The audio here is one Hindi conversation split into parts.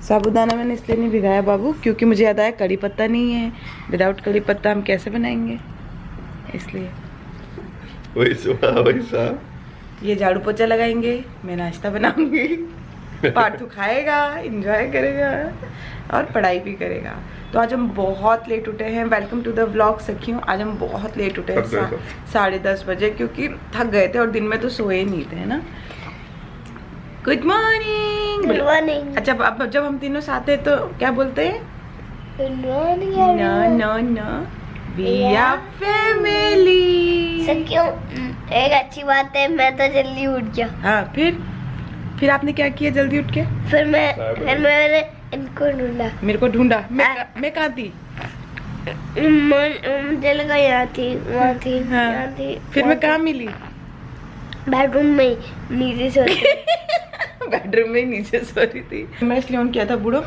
साबूदाना मैंने इसलिए नहीं भिगाया बाबू, क्योंकि मुझे याद आया कड़ी पत्ता नहीं है। विदाउट कड़ी पत्ता हम कैसे बनाएंगे, इसलिए। वैसा ये झाड़ू पोछा लगाएंगे, मैं नाश्ता बनाऊंगी, पार्थू खाएगा, एंजॉय करेगा और पढ़ाई भी करेगा। तो आज हम बहुत लेट उठे हैं। वेलकम टू द व्लॉग सखियों। आज हम बहुत लेट उठे हैं 10:30 बजे, क्योंकि थक गए थे और दिन में तो सोए नहीं थे, है ना। Good morning. Good morning. अच्छा, अब जब हम तीनों साथ हैं तो क्या बोलते हैं? Good morning. No we are family. क्यों? एक अच्छी बात है, मैं तो जल्दी उठ गया। हाँ, फिर आपने क्या किया जल्दी उठ के? फिर मैंने इनको ढूंढा। मेरे को ढूंढा? मैं कहाँ थी? मुझे लगा यहाँ थी, वहाँ थी, हाँ। यहाँ थी। फिर मैं कहाँ मिली? बेडरूम में नीचे सोती। बेडरूम में नीचे सो रही थी। मैं इसलिए ऑन किया था बूढ़ो,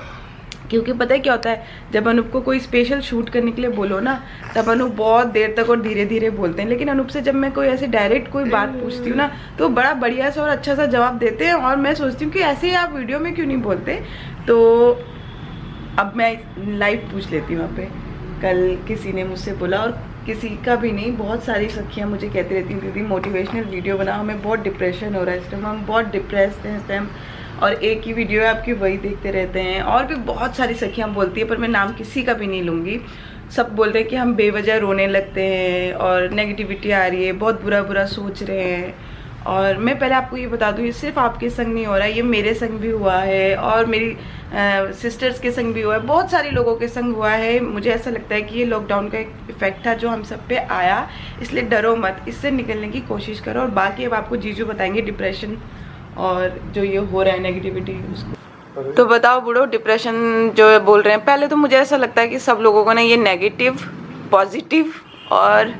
क्योंकि पता है क्या होता है, जब अनूप को कोई स्पेशल शूट करने के लिए बोलो ना, तब अनूप बहुत देर तक और धीरे धीरे बोलते हैं। लेकिन अनूप से जब मैं कोई ऐसे डायरेक्ट कोई बात पूछती हूँ ना, तो बड़ा बढ़िया सा और अच्छा सा जवाब देते हैं। और मैं सोचती हूँ कि ऐसे ही आप वीडियो में क्यों नहीं बोलते। तो अब मैं लाइव पूछ लेती हूँ वहाँ पे। कल किसी ने मुझसे बोला, और किसी का भी नहीं, बहुत सारी सखियाँ मुझे कहती रहती हैं दीदी मोटिवेशनल वीडियो बनाओ, हमें बहुत डिप्रेशन हो रहा है इस टाइम, हम बहुत डिप्रेस्ड हैं इस टाइम, और एक ही वीडियो है आपकी वही देखते रहते हैं। और भी बहुत सारी सखियाँ बोलती है, पर मैं नाम किसी का भी नहीं लूँगी। सब बोल रहे हैं कि हम बेवजह रोने लगते हैं और नेगेटिविटी आ रही है, बहुत बुरा बुरा सोच रहे हैं। और मैं पहले आपको ये बता दूँ, ये सिर्फ आपके संग नहीं हो रहा है, ये मेरे संग भी हुआ है और मेरी सिस्टर्स के संग भी हुआ है, बहुत सारे लोगों के संग हुआ है। मुझे ऐसा लगता है कि ये लॉकडाउन का एक इफेक्ट था जो हम सब पे आया, इसलिए डरो मत, इससे निकलने की कोशिश करो। और बाकी अब आपको जीजू बताएंगे डिप्रेशन और जो ये हो रहा है नेगेटिविटी उसको। तो बताओ बूढ़ो, डिप्रेशन जो बोल रहे हैं, पहले तो मुझे ऐसा लगता है कि सब लोगों को ना ये नेगेटिव, पॉजिटिव और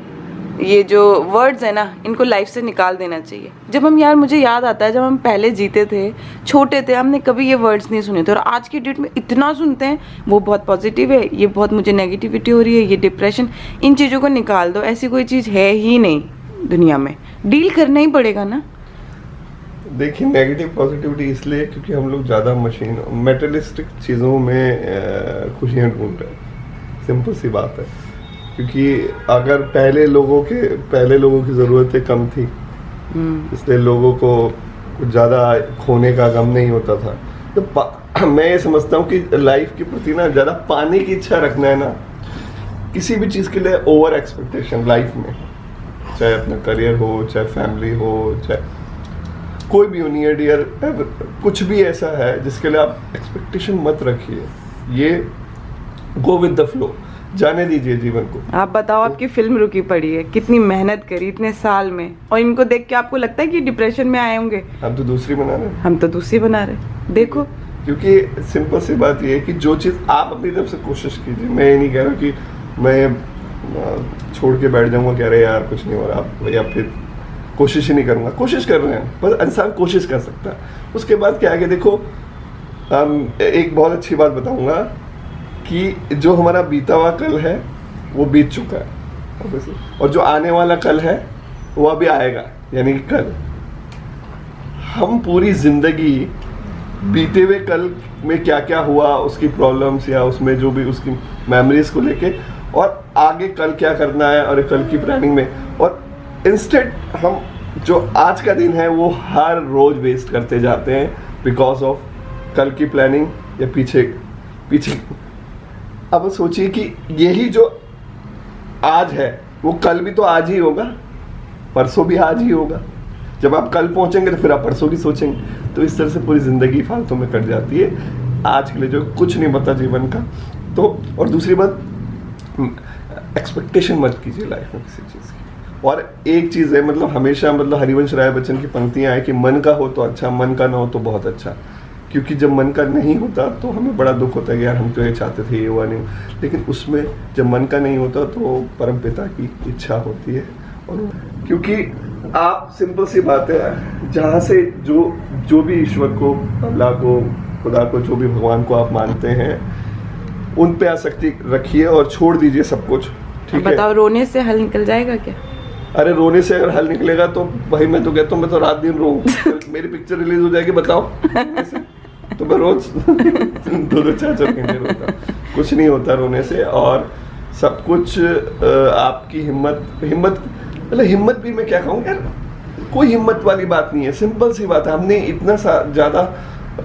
ये जो वर्ड्स है ना, इनको लाइफ से निकाल देना चाहिए। जब हम, यार मुझे याद आता है जब हम पहले जीते थे, छोटे थे, हमने कभी ये वर्ड्स नहीं सुने थे, और आज की डेट में इतना सुनते हैं, वो बहुत पॉजिटिव है, ये बहुत मुझे नेगेटिविटी हो रही है, ये डिप्रेशन। इन चीज़ों को निकाल दो, ऐसी कोई चीज़ है ही नहीं दुनिया में, डील करना ही पड़ेगा ना। देखिए, नेगेटिव पॉजिटिविटी इसलिए क्योंकि हम लोग ज़्यादा मशीन मेटेरियलिस्टिक चीज़ों में खुशियाँ ढूंढ रहे हैं। सिंपल सी बात है, क्योंकि अगर पहले लोगों की ज़रूरतें कम थी, इसलिए लोगों को कुछ ज़्यादा खोने का गम नहीं होता था। तो मैं ये समझता हूँ कि लाइफ के प्रति ना ज़्यादा पाने की इच्छा रखना है ना, किसी भी चीज़ के लिए ओवर एक्सपेक्टेशन लाइफ में, चाहे अपना करियर हो, चाहे फैमिली हो, चाहे कोई भी हो, नियर डियर कुछ भी ऐसा है जिसके लिए आप एक्सपेक्टेशन मत रखिए। ये गो विद द फ्लो, जाने दीजिए जीवन को। आप बताओ, आपकी फिल्म रुकी पड़ी है, कितनी मेहनत करी इतने साल में, और इनको देख के आपको लगता है कि डिप्रेशन में आए होंगे? हम तो दूसरी बना रहे हैं। हम तो दूसरी बना रहे, देखो। क्योंकि सिंपल सी बात ये है कि जो चीज़ आप अपनी तरफ से कोशिश कीजिए। मैं ये नहीं कह रहा कि मैं छोड़ के बैठ जाऊंगा, कह रहे यार कुछ नहीं हो रहा, या फिर कोशिश ही नहीं करूंगा। कोशिश कर रहे हैं, पर इंसान कोशिश कर सकता है। उसके बाद क्या आगे देखो, एक बहुत अच्छी बात बताऊंगा कि जो हमारा बीता हुआ कल है वो बीत चुका है, और जो आने वाला कल है वो अभी आएगा, यानी कि कल। हम पूरी जिंदगी बीते हुए कल में क्या क्या हुआ, उसकी प्रॉब्लम्स या उसमें जो भी उसकी मेमोरीज को लेके, और आगे कल क्या करना है और कल की प्लानिंग में, और इंस्टेड हम जो आज का दिन है वो हर रोज वेस्ट करते जाते हैं बिकॉज ऑफ कल की प्लानिंग या पीछे। अब सोचिए कि यही जो आज है वो कल भी तो आज ही होगा, परसों भी आज ही होगा। जब आप कल पहुंचेंगे तो फिर आप परसों की सोचेंगे। तो इस तरह से पूरी जिंदगी फालतू में कट जाती है। आज के लिए जो कुछ नहीं पता जीवन का। तो और दूसरी बात, एक्सपेक्टेशन मत कीजिए लाइफ में किसी चीज़ की। और एक चीज़ है, मतलब हमेशा, मतलब हरिवंश राय बच्चन की पंक्तियाँ हैं कि मन का हो तो अच्छा, मन का ना हो तो बहुत अच्छा। क्योंकि जब मन का नहीं होता तो हमें बड़ा दुख होता है कि यार हम तो ये चाहते थे, ये हुआ नहीं। लेकिन उसमें जब मन का नहीं होता तो परमपिता की इच्छा होती है। और क्योंकि आप, सिंपल सी बात है, जहाँ से जो भी ईश्वर को, अल्लाह को, खुदा को, जो भी भगवान को आप मानते हैं, उन पे आसक्ति रखिए और छोड़ दीजिए सब कुछ। ठीक है? बताओ, रोने से हल निकल जाएगा क्या? अरे रोने से अगर हल निकलेगा तो भाई मैं तो कहता हूँ मैं तो रात दिन रो। मेरी पिक्चर रिलीज हो जाएगी, बताओ। तो मैं रोज 2-4 घंटे रोता, कुछ नहीं होता रोने से। और सब कुछ आपकी हिम्मत मतलब हिम्मत भी मैं क्या कहूँ यार, कोई हिम्मत वाली बात नहीं है, सिंपल सी बात है। हमने इतना ज़्यादा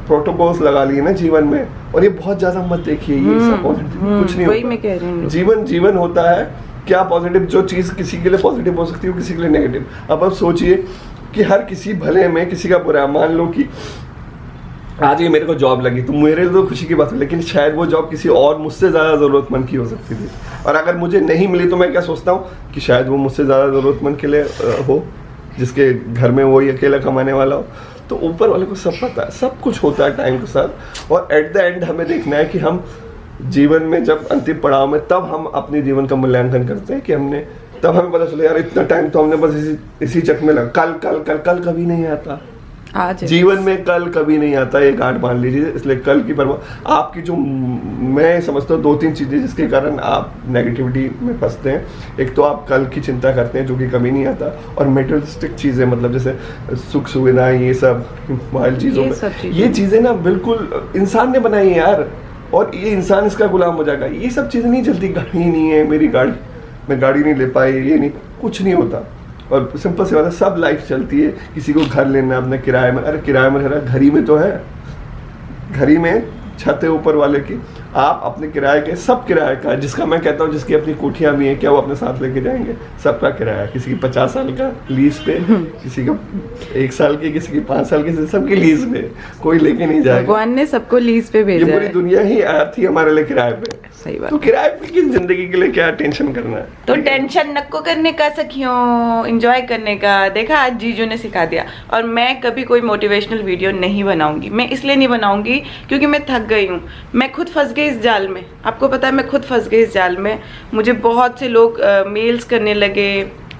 प्रोटोकॉल्स लगा लिए ना जीवन में, और ये बहुत ज़्यादा मत देखिए, ये सब कुछ नहीं वही होता। मैं कह रही हूँ, जीवन होता है क्या पॉजिटिव, जो चीज़ किसी के लिए पॉजिटिव हो सकती है वो किसी के लिए नेगेटिव। अब आप सोचिए कि हर किसी भले में किसी का बुरा, मान लो कि आज ये मेरे को जॉब लगी तो मेरे लिए तो खुशी की बात है, लेकिन शायद वो जॉब किसी और मुझसे ज़्यादा ज़रूरतमंद की हो सकती थी, और अगर मुझे नहीं मिली तो मैं क्या सोचता हूँ कि शायद वो मुझसे ज़्यादा ज़रूरतमंद के लिए हो, जिसके घर में वही अकेला कमाने वाला हो। तो ऊपर वाले को सब पता है, सब कुछ होता है टाइम के साथ, और एट द एंड हमें देखना है कि हम जीवन में जब अंतिम पड़ाव में, तब हम अपने जीवन का मूल्यांकन करते हैं कि हमने, तब हमें पता चले यार इतना टाइम तो हमने बस इसी चक में लगा। कल कभी नहीं आता, आज जीवन में कल कभी नहीं आता, ये गांठ बांध लीजिए। इसलिए कल की परवाह आपकी, जो मैं समझता हूँ 2-3 चीज़ें जिसके कारण आप नेगेटिविटी में फंसते हैं। एक तो आप कल की चिंता करते हैं जो कि कभी नहीं आता, और मेटेरियलिस्टिक चीज़ें, मतलब जैसे सुख सुविधाएं, ये सब मोबाइल चीज़ों में, ये चीज़ें ना बिल्कुल इंसान ने बनाई है यार, और ये इंसान इसका गुलाम हो जाएगा। ये सब चीज़ें नहीं चलती, गाड़ी नहीं है मेरी, मैं गाड़ी नहीं ले पाई, ये नहीं, कुछ नहीं होता। और सिंपल सी बात है, सब लाइफ चलती है। किसी को घर लेना है अपने किराए में, अरे किराए में रह रहा, घर ही में तो है, घर ही में छत है ऊपर वाले की। आप अपने किराए के, सब किराए का, जिसका मैं कहता हूँ जिसकी अपनी कोठियाँ भी हैं, क्या वो अपने साथ लेके जाएंगे? सबका किराया, किसी की 50 साल का लीज पे, किसी का 1 साल की, किसी की 5 साल की, सबकी लीज पे, कोई लेके नहीं जाएगा। भगवान ने सबको लीज पे भेजा है। ये पूरी दुनिया ही थी हमारे लिए किराए पे। सही बात। तो किराए पे की जिंदगी के लिए क्या टेंशन करना है? तो टेंशन नको करने का सखियों, एंजॉय करने का। देखा आज जीजू ने सिखा दिया। और मैं कभी कोई मोटिवेशनल वीडियो नहीं बनाऊंगी। मैं इसलिए नहीं बनाऊंगी क्योंकि मैं थक गई हूँ। मैं खुद फंस गई इस जाल में, आपको पता है, मैं खुद फंस गई इस जाल में। मुझे बहुत से लोग मेल्स करने लगे,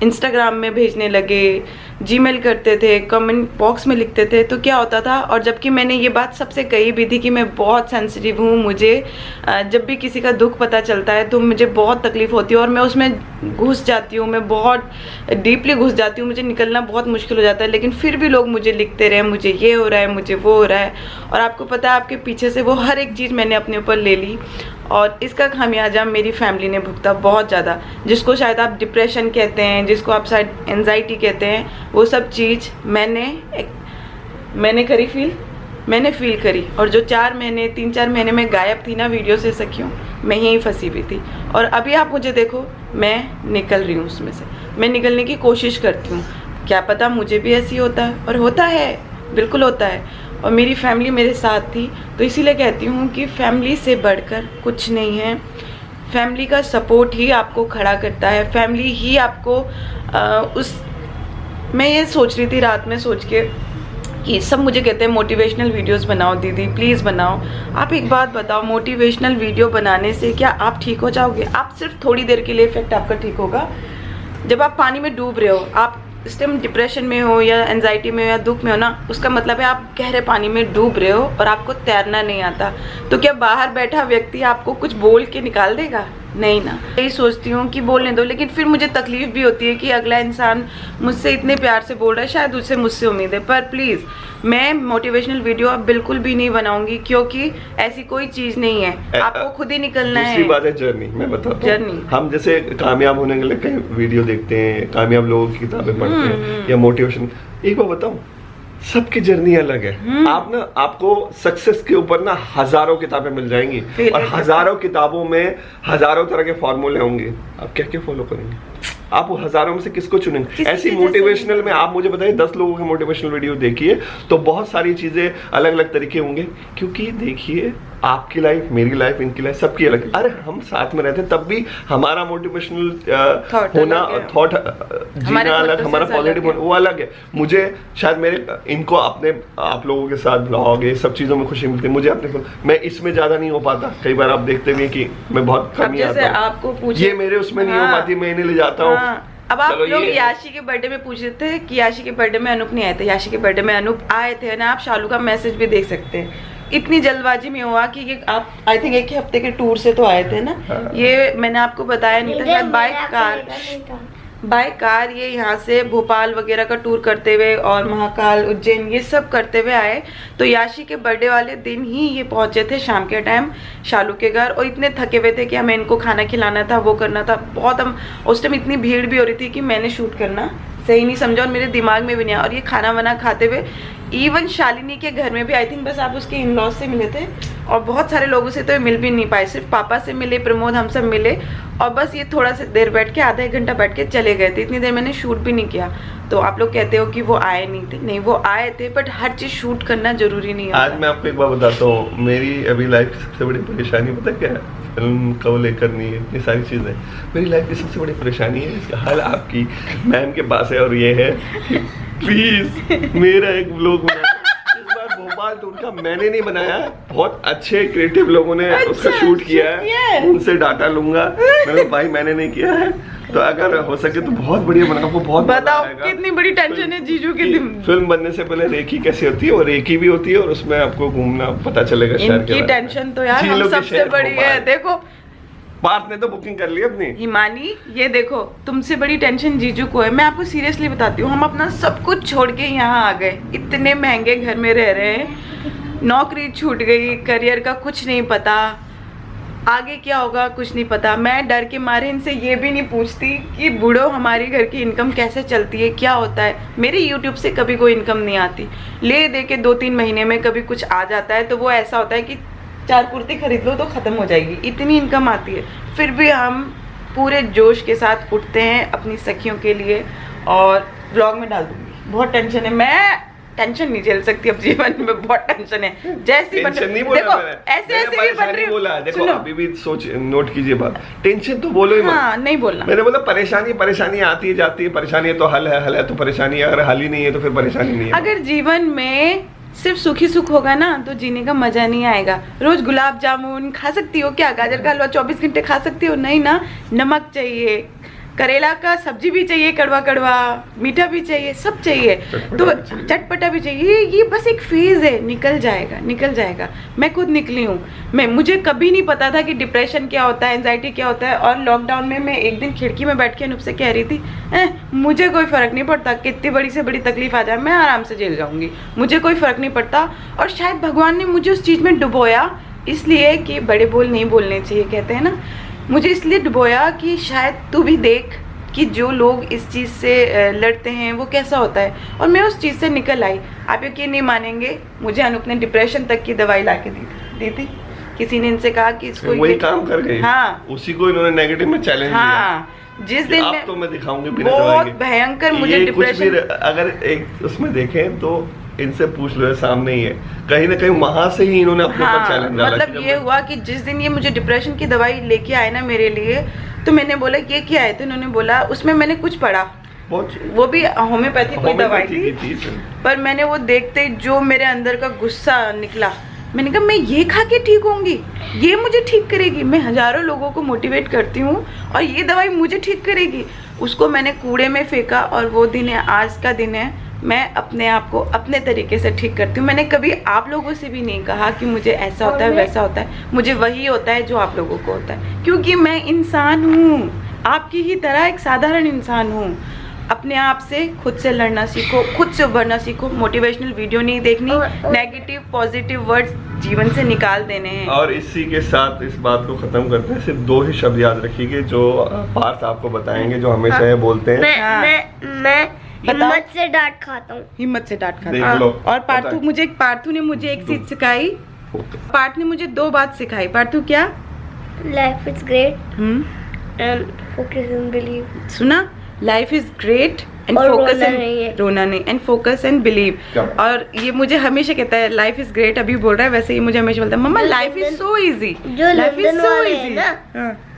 इंस्टाग्राम में भेजने लगे, जीमेल करते थे, कमेंट बॉक्स में लिखते थे। तो क्या होता था, और जबकि मैंने ये बात सबसे कही भी थी कि मैं बहुत सेंसिटिव हूँ, मुझे जब भी किसी का दुख पता चलता है तो मुझे बहुत तकलीफ़ होती है और मैं उसमें घुस जाती हूँ, मैं बहुत डीपली घुस जाती हूँ, मुझे निकलना बहुत मुश्किल हो जाता है। लेकिन फिर भी लोग मुझे लिखते रहे, मुझे ये हो रहा है, मुझे वो हो रहा है। और आपको पता है, आपके पीछे से वो हर एक चीज़ मैंने अपने ऊपर ले ली, और इसका खामियाजा मेरी फैमिली ने भुगता बहुत ज़्यादा। जिसको शायद आप डिप्रेशन कहते हैं, जिसको आप शायद एंजाइटी कहते हैं, वो सब चीज़ मैंने करी फील, मैंने फील करी। और जो 3-4 महीने में गायब थी ना वीडियो से सखियों, मैं यहीं फंसी हुई थी। और अभी आप मुझे देखो, मैं निकल रही हूँ उसमें से, मैं निकलने की कोशिश करती हूँ। क्या पता मुझे भी ऐसी होता है, और होता है, बिल्कुल होता है। और मेरी फैमिली मेरे साथ थी, तो इसीलिए कहती हूँ कि फैमिली से बढ़कर कुछ नहीं है। फैमिली का सपोर्ट ही आपको खड़ा करता है, फैमिली ही आपको मैं ये सोच रही थी रात में सोच के कि सब मुझे कहते हैं मोटिवेशनल वीडियोस बनाओ दीदी, प्लीज़ बनाओ। आप एक बात बताओ, मोटिवेशनल वीडियो बनाने से क्या आप ठीक हो जाओगे? आप सिर्फ थोड़ी देर के लिए इफेक्ट आपका ठीक होगा। जब आप पानी में डूब रहे हो, आप इस टाइम डिप्रेशन में हो या एंजाइटी में हो या दुख में हो ना, उसका मतलब है आप गहरे पानी में डूब रहे हो और आपको तैरना नहीं आता। तो क्या बाहर बैठा व्यक्ति आपको कुछ बोल के निकाल देगा? नहीं ना। यही सोचती हूँ कि बोलने दो, लेकिन फिर मुझे तकलीफ भी होती है कि अगला इंसान मुझसे इतने प्यार से बोल रहा है, शायद उससे मुझसे उम्मीद है। पर प्लीज़, मैं मोटिवेशनल वीडियो अब बिल्कुल भी नहीं बनाऊंगी, क्योंकि ऐसी कोई चीज़ नहीं है, आपको खुद ही निकलना है। दूसरी बात है जर्नी। मैं बताता हूँ, जर्नी। हम जैसे कामयाब होने के लिए कई वीडियो देखते हैं, कामयाब लोगों की किताबें पढ़ते हैं या मोटिवेशन। एक बार बताऊँ, सबकी जर्नी अलग है। आपको सक्सेस के ऊपर ना हजारों किताबें मिल जाएंगी, और हजारों किताबों में हजारों तरह के फॉर्मूले होंगे। आप क्या क्या फॉलो करेंगे? आप वो हजारों में से किसको चुनेंगे? ऐसी मोटिवेशनल में आप मुझे बताइए, 10 लोगों के मोटिवेशनल वीडियो देखिए तो बहुत सारी चीजें अलग अलग तरीके होंगे। क्योंकि देखिए, आपकी लाइफ, मेरी लाइफ, इनकी लाइफ, सबकी अलग। अरे हम साथ में रहते तब भी हमारा मोटिवेशनल होना, थॉट जीना अलग, हमारा पॉजिटिव होना वो अलग है। मुझे शायद इनको अपने आप लोगों के साथ ब्लॉग, ये सब चीजों में खुशी मिलती है। मुझे अपने, मैं इसमें ज्यादा नहीं हो पाता। कई बार आप देखते भी कि मैं बहुत कम ही आता हूं, ये मेरे उसमें नहीं हो पाती, मैं इन्हें ले जाता हूँ। अब आप लोग याशी के बर्थडे में पूछ रहे थे कि याशी के बर्थडे में अनूप नहीं आए थे। याशी के बर्थडे में अनूप आए थे ना। आप शालू का मैसेज भी देख सकते हैं। इतनी जल्दबाजी में हुआ कि ये आप आई थिंक 1 हफ्ते के टूर से तो आए थे ना। ये मैंने आपको बताया नहीं था, शायद बाइक कार। बाय कार ये यहाँ से भोपाल वगैरह का टूर करते हुए और महाकाल, उज्जैन ये सब करते हुए आए। तो याशी के बर्थडे वाले दिन ही ये पहुँचे थे शाम के टाइम शालू के घर, और इतने थके हुए थे कि हमें इनको खाना खिलाना था, वो करना था बहुत। हम उस टाइम इतनी भीड़ भी हो रही थी कि मैंने शूट करना सही नहीं समझा और मेरे दिमाग में भी नहीं आया। और ये खाना वाना खाते हुए इवन शालिनी के घर में भी आई थिंक बस आप उसके इन लॉज से मिले थे, और बहुत सारे लोगों से तो मिल भी नहीं पाए, सिर्फ पापा से मिले, प्रमोद, हम सब मिले, और बस ये थोड़ा सा देर बैठ के आधा एक घंटा बैठ के चले गए थे। इतनी देर मैंने शूट भी नहीं किया। तो आप लोग कहते हो कि वो आए नहीं थे, नहीं वो आए थे, बट हर चीज़ शूट करना जरूरी नहीं है। आज मैं आपको एक बार बताता हूँ, मेरी अभी लाइफ की सबसे बड़ी परेशानी पता क्या है? फिल्म को लेकर नहीं है, इतनी सारी चीज़ें। मेरी लाइफ की सबसे बड़ी परेशानी है, इसका हल आपकी मैम के पास है, और ये है प्लीज मेरा एक व्लॉग बना। इस बार भोपाल टूर का मैंने नहीं बनाया, बहुत अच्छे क्रिएटिव लोगों ने उसका शूट किया है, उनसे डाटा लूंगा। मैंने भाई मैंने नहीं किया है, तो अगर हो सके तो बहुत बढ़िया बना, आपको बहुत बताओ कितनी बड़ी टेंशन है जीजू की। फिल्म बनने से पहले रेकी कैसे होती है, और रेकी भी होती है, और उसमें आपको घूमना पता चलेगा शहर के इनकी टेंशन तो यार हम सबसे बड़ी है। देखो पार्थ ने तो बुकिंग कर ली अपनी। हिमानी ये देखो तुमसे बड़ी टेंशन जीजू को है, मैं आपको सीरियसली बताती हूँ। हम अपना सब कुछ छोड़ के यहाँ आ गए, इतने महंगे घर में रह रहे हैं, नौकरी छूट गई, करियर का कुछ नहीं पता, आगे क्या होगा कुछ नहीं पता। मैं डर के मारे इनसे ये भी नहीं पूछती कि बूढ़ो हमारी घर की इनकम कैसे चलती है, क्या होता है। मेरे यूट्यूब से कभी कोई इनकम नहीं आती, ले दे के 2-3 महीने में कभी कुछ आ जाता है, तो वो ऐसा होता है कि 4 कुर्ती खरीद लो तो ख़त्म हो जाएगी, इतनी इनकम आती है। फिर भी हम पूरे जोश के साथ उठते हैं अपनी सखियों के लिए, और व्लॉग में डाल दूंगी। बहुत टेंशन है, मैं टेंशन नहीं झेल सकती अब जीवन में, बहुत टेंशन है। जैसी बन नहीं बोला देखो मैंने, ऐसे ऐसे भी बन रही बोला। देखो अभी भी सोच नोट कीजिए बात, टेंशन तो बोलो ही मत। हाँ, नहीं बोलना। मैंने बोला परेशानी आती है जाती है, परेशानी है तो हल है तो परेशानी है, अगर हल ही नहीं है तो फिर परेशानी नहीं है। अगर जीवन में सिर्फ सुखी सुख होगा ना तो जीने का मजा नहीं आएगा। रोज गुलाब जामुन खा सकती हो क्या, गाजर का हलवा 24 घंटे खा सकती हो? नहीं ना, नमक चाहिए, करेला का सब्जी भी चाहिए, कड़वा कड़वा, मीठा भी चाहिए, सब चाहिए, तो चटपटा भी चाहिए। ये बस एक फेज है, निकल जाएगा। मैं खुद निकली हूँ, मुझे कभी नहीं पता था कि डिप्रेशन क्या होता है, एंजाइटी क्या होता है। और लॉकडाउन में मैं एक दिन खिड़की में बैठ के अनूप से कह रही थी, मुझे कोई फर्क नहीं पड़ता, कितनी बड़ी से बड़ी तकलीफ आ जाए मैं आराम से झेल जाऊंगी, मुझे कोई फर्क नहीं पड़ता। और शायद भगवान ने मुझे उस चीज़ में डुबोया, इसलिए कि बड़े बोल नहीं बोलने चाहिए कहते हैं ना, मुझे इसलिए डुबोया कि शायद तू भी देख कि जो लोग इस चीज़ से लड़ते हैं वो कैसा होता है। और मैं उस चीज़ से निकल आई। आप यकीन नहीं मानेंगे, मुझे अनूप ने डिप्रेशन तक की दवाई ला के दी थी। किसी ने इनसे कहा कि इसको वही काम कर गई। हाँ, उसी को इन्होंने नेगेटिव में चैलेंज दिया। जिस दिन आप तो मैं दिखाऊंगी बिना दवाई के, बहुत भयंकर मुझे डिप्रेशन। अगर एक उसमें देखें तो इनसे पूछ लो, सामने ही है, कहीं ना कहीं वहां से ही इन्होंने अपने ऊपर चैलेंज डाला। मतलब ये हुआ कि जिस दिन ये मुझे डिप्रेशन की दवाई लेके आए ना मेरे लिए, तो मैंने बोला ये क्या है, तो इन्होंने बोला उसमें मैंने कुछ पढ़ा, वो भी होम्योपैथी कोई दवाई थी, पर मैंने वो देखते जो मेरे अंदर का गुस्सा निकला, मैंने कहा मैं ये खा के ठीक होंगी, ये मुझे ठीक करेगी। मैं हजारों लोगों को मोटिवेट करती हूँ और ये दवाई मुझे ठीक करेगी। उसको मैंने कूड़े में फेंका, और वो दिन है, आज का दिन है, मैं अपने आप को अपने तरीके से ठीक करती हूँ। मैंने कभी आप लोगों से भी नहीं कहा कि मुझे ऐसा होता है वैसा होता है, मुझे वही होता है जो आप लोगों को होता है, क्योंकि मैं इंसान हूँ, आपकी ही तरह एक साधारण इंसान हूँ। अपने आप से खुद से लड़ना सीखो, खुद से उभरना सीखो। मोटिवेशनल वीडियो नहीं देखनी, नेगेटिव पॉजिटिव वर्ड्स जीवन से निकाल देने हैं। और इसी के साथ इस बात को खत्म करते हैं। सिर्फ 2 ही शब्द याद रखिएगा जो पार्थ आपको बताएंगे, जो हमेशा ये बोलते हैं। मैं हिम्मत से डांट खाता हूँ, हिम्मत से डांट खाता हूँ। और पार्थू ने मुझे एक चीज सिखाई, पार्थ ने मुझे 2 बात सिखाई। पार्थू क्या? Life is great and focus and believe. सुना, life is great and focus and रोना नहीं, एंड फोकस एंड बिलीव। और ये मुझे हमेशा कहता है लाइफ इज ग्रेट, अभी बोल रहा है, वैसे ही मुझे हमेशा बोलता है mamma life is so easy, life is so easy.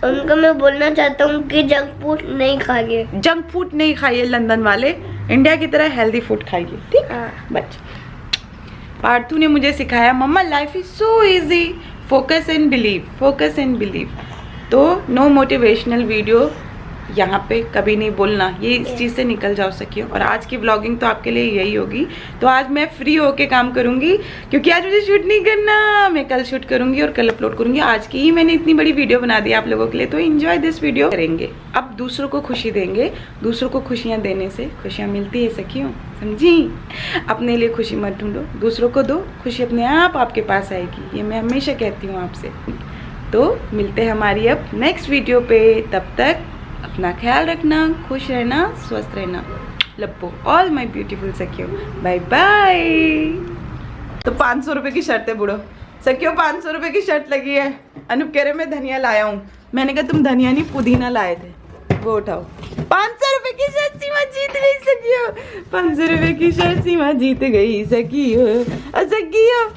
उनको मैं बोलना चाहता हूँ कि जंक फूड नहीं खाइए, जंक फूड नहीं खाइए, लंदन वाले, इंडिया की तरह हेल्दी फूड खाइए, ठीक है बच्चे। पार्थू ने मुझे सिखाया mamma life is so easy, focus and believe, focus and believe. तो नो मोटिवेशनल वीडियो यहाँ पे कभी नहीं बोलना, ये इस चीज़ से निकल जाओ सखियो। और आज की व्लॉगिंग तो आपके लिए यही होगी। तो आज मैं फ्री होके काम करूँगी क्योंकि आज मुझे शूट नहीं करना, मैं कल शूट करूँगी और कल अपलोड करूँगी। आज की ही मैंने इतनी बड़ी वीडियो बना दी आप लोगों के लिए, तो एंजॉय दिस वीडियो करेंगे। अब दूसरों को खुशी देंगे, दूसरों को खुशियाँ देने से खुशियाँ मिलती है सखियों, समझी। अपने लिए खुशी मत ढूंढो, दूसरों को दो, खुशी अपने आप आपके पास आएगी। ये मैं हमेशा कहती हूँ आपसे। तो मिलते हैं हमारी अब नेक्स्ट वीडियो पे, तब तक अपना ख्याल रखना, खुश रहना, स्वस्थ रहना। लप्पो ऑल माई ब्यूटीफुल सखियो, बाय बाय। तो 500 रुपये की शर्ट है बूढ़ो, सखियो 500 रुपये की शर्ट लगी है। अनूप कह रहे मैं धनिया लाया हूँ, मैंने कहा तुम धनिया नहीं पुदीना लाए थे, वो उठाओ। 500 रुपये की शर्ट सीमा जीत गई सखियो, 500 रुपये की शर्ट सीमा जीत गई सखियो, सखियो।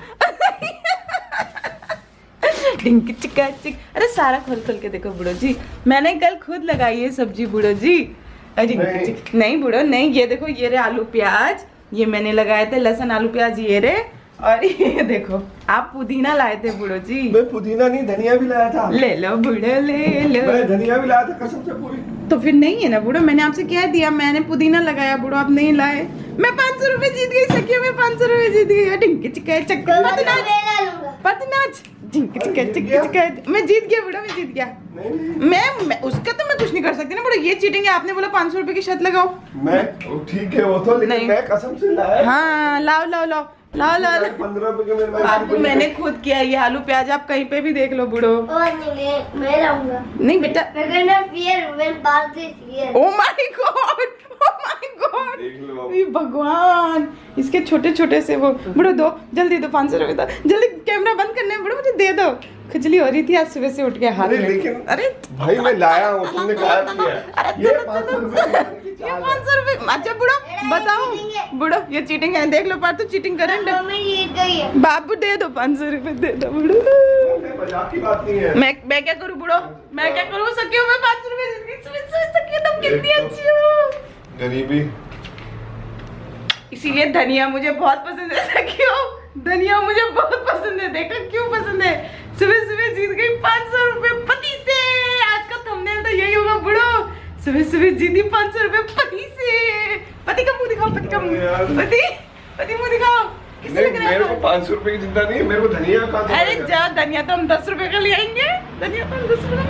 डिंक चिका चिक, अरे सारा खोल खोल के देखो बूढ़ो जी, मैंने कल खुद लगाई है सब्जी बूढ़ो जी। नहीं बूढ़ो नहीं, ये देखो ये रे आलू प्याज, ये मैंने लगाए थे, लहसुन आलू प्याज ये रे, और ये देखो आप पुदीना लाए थे बूढ़ो जी। मैं पुदीना नहीं धनिया भी लाया था। ले लो बूढ़ो ले लो। मैं धनिया भी लाया था कसम से पूरी। तो फिर नहीं है ना बूढ़ो, मैंने आपसे कह दिया मैंने पुदीना लगाया बूढ़ो, आप नहीं लाए। मैं 500 रुपए जीत गई सखियो, मैं 500 रुपए जीत गई। डिंक चिका चक्कर पतनाच डिंक चिका चिका, मैं जीत गया बूढ़ो, मैं जीत गया। मैं उसका तो मैं कुछ नहीं कर सकती ना बूढ़ो, ये चीटिंग है। आपने बोला 500 रुपए की शर्त लगाओ, मैं ठीक है वो तो, लेकिन मैं कसम से लाया। हाँ लाओ लाओ लाओ लाओ लाओ। 15 रुपए के मेरे पास आपको मैंने खुद किया, ये आलू प्याज आप कहीं पे भी देख लो बूढ़ो। मैं लाऊंगा। नहीं बेटा, oh my God, oh my God, देख लो। ये भगवान, इसके छोटे छोटे से वो बूढ़ो दो, जल्दी दो 500 रुपए दो, जल्दी कैमरा बंद करने हैं बूढ़ो, मुझे दे दो। खुजली हो रही थी आज सुबह से उठ के हाथ में। लेकिन अरे भाई मैं लाया हूँ, तुमने कहा किया। अरे ये चलो, 500 चलो, रुपए ये 500 रुपए। अच्छा बूढ़ो बताओ, बूढ़ो ये चीटिंग है, देख लो पार, तो चीटिंग करें। बाबू दे दो 500 रुपए दे दो बूढ़ो। मजाक की बात नहीं है। मैं क्या करूँ बूढ़ो, मैं क्या करूँ सखियो, मैं 500 रुपए सखियो, तुम कितनी अच्छी हो। गरीबी, इसीलिए धनिया मुझे बहुत पसंद है सखियो, धनिया मुझे बहुत पसंद है। देखा क्यों पसंद है, सुबह सुबह जीत गई 500 रुपए पति से। आज का थंबनेल तो यही होगा बूढ़ो, सुबह सुबह जीती 500 रुपए पति से। पति का मुंह दिखाओ, पति का मुंह, पति मुंह दिखाओ। किससे लग रहा है? मेरे को 500 रुपए की चिंता नहीं है, मेरे को धनिया का। अरे जा, धनिया तो हम 10 रुपए का ले आएंगे, धनिया तो हम 10 रुपए